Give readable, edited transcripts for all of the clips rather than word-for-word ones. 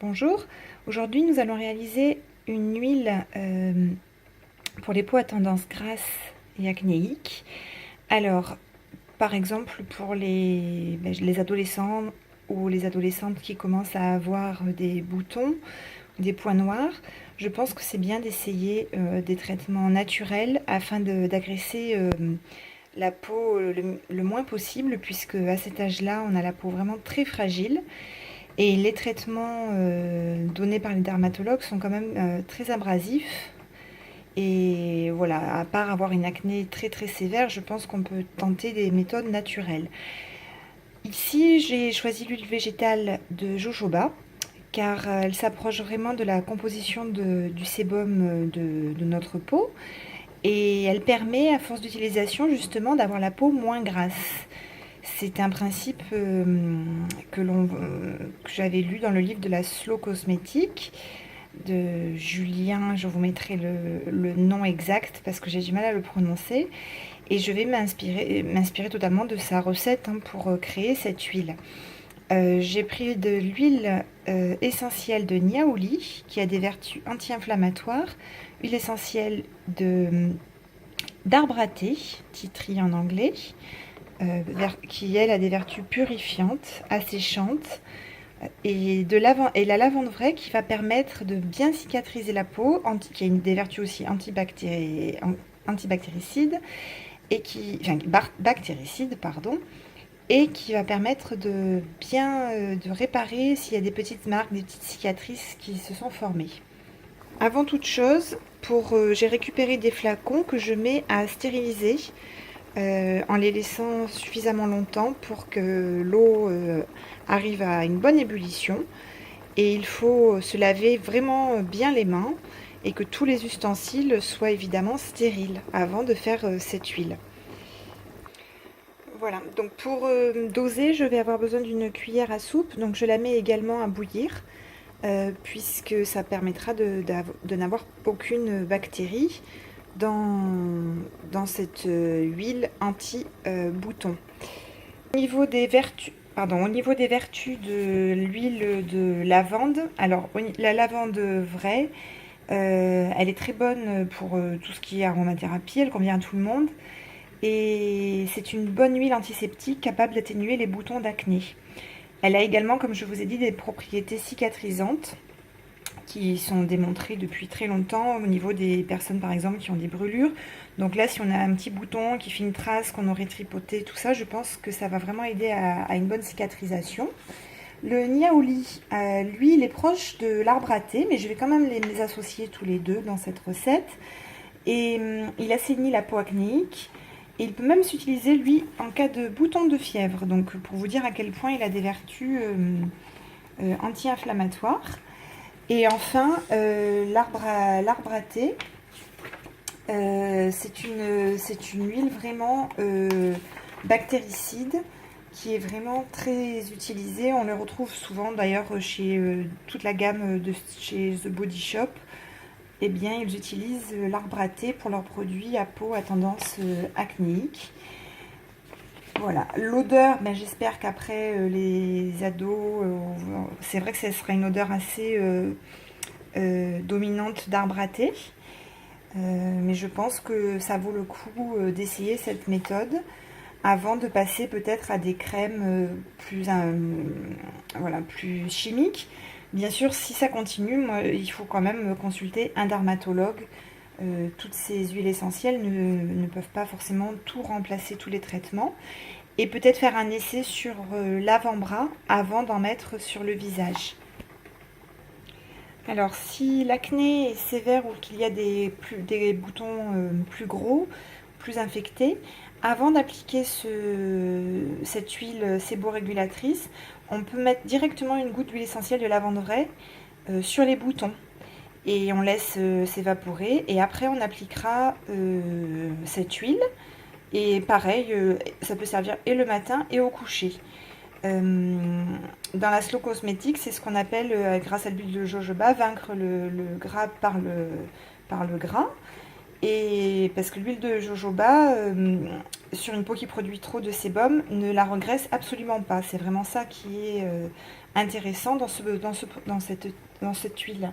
Bonjour, aujourd'hui nous allons réaliser une huile pour les peaux à tendance grasse et acnéique. Alors, par exemple pour les adolescents ou les adolescentes qui commencent à avoir des boutons, des points noirs, je pense que c'est bien d'essayer des traitements naturels afin d'agresser la peau le moins possible, puisque à cet âge-là on a la peau vraiment très fragile. Et les traitements donnés par les dermatologues sont quand même très abrasifs. Et voilà, à part avoir une acné très très sévère, je pense qu'on peut tenter des méthodes naturelles. Ici, j'ai choisi l'huile végétale de jojoba, car elle s'approche vraiment de la composition du sébum de notre peau. Et elle permet, à force d'utilisation, justement, d'avoir la peau moins grasse. C'est un principe que j'avais lu dans le livre de la Slow Cosmétique de Julien. Je vous mettrai le nom exact parce que j'ai du mal à le prononcer. Et je vais m'inspirer totalement de sa recette pour créer cette huile. J'ai pris de l'huile essentielle de niaouli qui a des vertus anti-inflammatoires, huile essentielle d'arbre à thé, tea tree en anglais, qui elle a des vertus purifiantes, asséchantes, et la lavande vraie qui va permettre de bien cicatriser la peau, qui a des vertus aussi antibactéricides bactéricides, pardon, et qui va permettre de bien de réparer s'il y a des petites marques, des petites cicatrices qui se sont formées. Avant toute chose, j'ai récupéré des flacons que je mets à stériliser en les laissant suffisamment longtemps pour que l'eau arrive à une bonne ébullition. Et il faut se laver vraiment bien les mains et que tous les ustensiles soient évidemment stériles avant de faire cette huile. Voilà, donc pour doser, je vais avoir besoin d'une cuillère à soupe, donc je la mets également à bouillir, puisque ça permettra de n'avoir aucune bactérie dans cette huile anti-bouton. Au niveau des vertus de l'huile de lavande, alors la lavande vraie, elle est très bonne pour tout ce qui est aromathérapie, elle convient à tout le monde. Et c'est une bonne huile antiseptique capable d'atténuer les boutons d'acné. Elle a également, comme je vous ai dit, des propriétés cicatrisantes qui sont démontrées depuis très longtemps au niveau des personnes par exemple qui ont des brûlures. Donc là, si on a un petit bouton qui fait une trace qu'on aurait tripoté, tout ça, je pense que ça va vraiment aider à une bonne cicatrisation. Le niaouli, lui, il est proche de l'arbre à thé, mais je vais quand même les associer tous les deux dans cette recette. Et il assainit la peau acnéique. Et il peut même s'utiliser, lui, en cas de bouton de fièvre. Donc, pour vous dire à quel point il a des vertus anti-inflammatoires. Et enfin, l'arbre à thé, c'est une huile vraiment bactéricide qui est vraiment très utilisée. On le retrouve souvent d'ailleurs chez toute la gamme de chez The Body Shop. Eh bien, ils utilisent l'arbre à thé pour leurs produits à peau à tendance acnéique. Voilà, l'odeur, ben, j'espère qu'après les ados, c'est vrai que ça sera une odeur assez dominante d'arbre à thé. Mais je pense que ça vaut le coup d'essayer cette méthode avant de passer peut-être à des crèmes plus chimiques. Bien sûr, si ça continue, il faut quand même consulter un dermatologue. Toutes ces huiles essentielles ne peuvent pas forcément tout remplacer, tous les traitements. Et peut-être faire un essai sur l'avant-bras avant d'en mettre sur le visage. Alors, si l'acné est sévère ou qu'il y a des boutons plus gros, plus infectés, avant d'appliquer cette huile séborégulatrice, on peut mettre directement une goutte d'huile essentielle de lavande vraie sur les boutons. Et on laisse s'évaporer. Et après, on appliquera cette huile. Et pareil, ça peut servir et le matin et au coucher. Dans la slow cosmétique, c'est ce qu'on appelle, grâce à l'huile de jojoba, vaincre le gras par le gras. Et parce que l'huile de jojoba, sur une peau qui produit trop de sébum, ne la regraisse absolument pas. C'est vraiment ça qui est intéressant dans cette huile.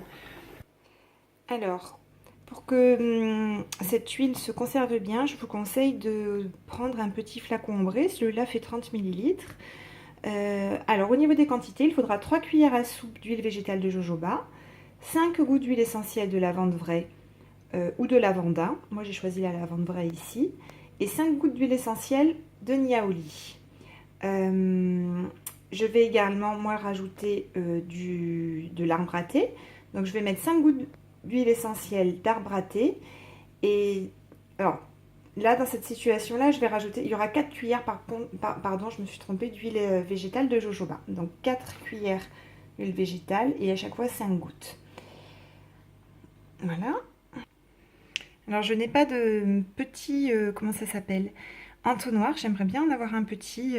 Alors, pour que cette huile se conserve bien, je vous conseille de prendre un petit flacon ombré. Celui-là fait 30 ml. Alors, au niveau des quantités, il faudra 3 cuillères à soupe d'huile végétale de jojoba, 5 gouttes d'huile essentielle de lavande vraie ou de lavanda. Moi, j'ai choisi la lavande vraie ici. Et 5 gouttes d'huile essentielle de niaouli. Je vais également, moi, rajouter de l'arbre à thé. Donc, je vais mettre 5 gouttes d'huile essentielle d'arbre à thé. Et alors, là, dans cette situation-là, je vais rajouter, il y aura 4 cuillères, pardon, je me suis trompée, d'huile végétale de jojoba. Donc, 4 cuillères d'huile végétale et à chaque fois 5 gouttes. Voilà. Alors, je n'ai pas de petit, comment ça s'appelle, entonnoir. J'aimerais bien en avoir un petit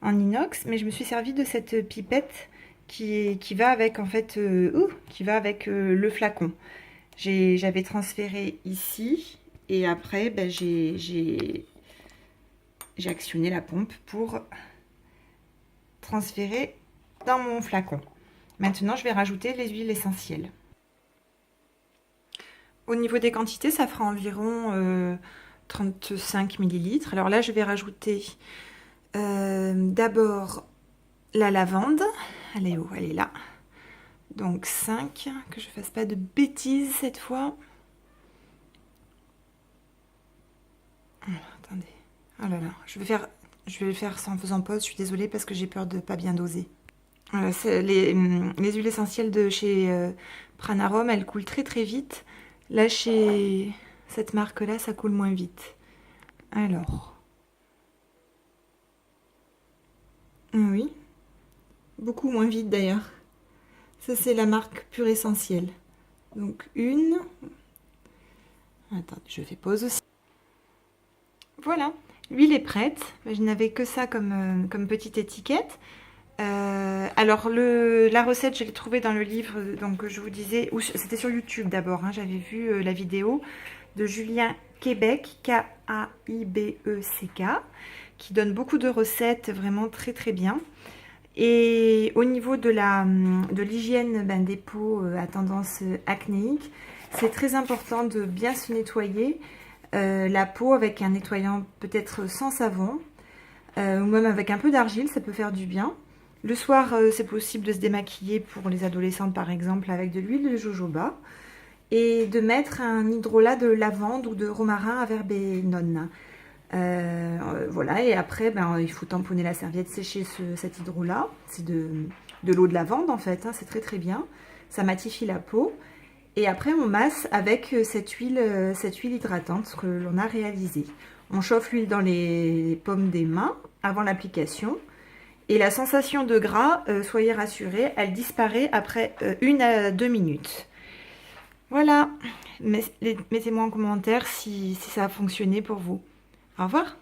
en inox, mais je me suis servi de cette pipette qui va avec, en fait, qui va avec le flacon. J'avais transféré ici et après, ben, j'ai actionné la pompe pour transférer dans mon flacon. Maintenant, je vais rajouter les huiles essentielles. Au niveau des quantités, ça fera environ 35 ml. Alors là, je vais rajouter d'abord la lavande. Elle est où? Elle est là. Donc 5, que je ne fasse pas de bêtises cette fois. Attendez. Oh là là, je vais le faire sans faisant pause. Je suis désolée parce que j'ai peur de ne pas bien doser. Voilà, les huiles essentielles de chez Pranarom, elles coulent très très vite. Là, chez cette marque-là, ça coule moins vite. Alors. Oui. Beaucoup moins vite d'ailleurs. Ça, c'est la marque Pure Essentielle. Donc, une. Attends, je fais pause aussi. Voilà. L'huile est prête. Je n'avais que ça comme petite étiquette. Alors, la recette, je l'ai trouvée dans le livre, donc je vous disais, c'était sur YouTube d'abord, hein, j'avais vu la vidéo de Julien Québec, K-A-I-B-E-C-K, qui donne beaucoup de recettes vraiment très très bien. Et au niveau de l'hygiène des peaux à tendance acnéique, c'est très important de bien se nettoyer la peau avec un nettoyant peut-être sans savon, ou même avec un peu d'argile, ça peut faire du bien. Le soir, c'est possible de se démaquiller pour les adolescentes par exemple avec de l'huile de jojoba et de mettre un hydrolat de lavande ou de romarin à verbenone. Voilà, et après, il faut tamponner la serviette, sécher cet hydrolat. C'est de l'eau de lavande en fait, hein, c'est très très bien. Ça matifie la peau. Et après, on masse avec cette huile hydratante que l'on a réalisée. On chauffe l'huile dans les paumes des mains avant l'application. Et la sensation de gras, soyez rassurés, elle disparaît après 1 à 2 minutes. Voilà, mettez-moi en commentaire si ça a fonctionné pour vous. Au revoir.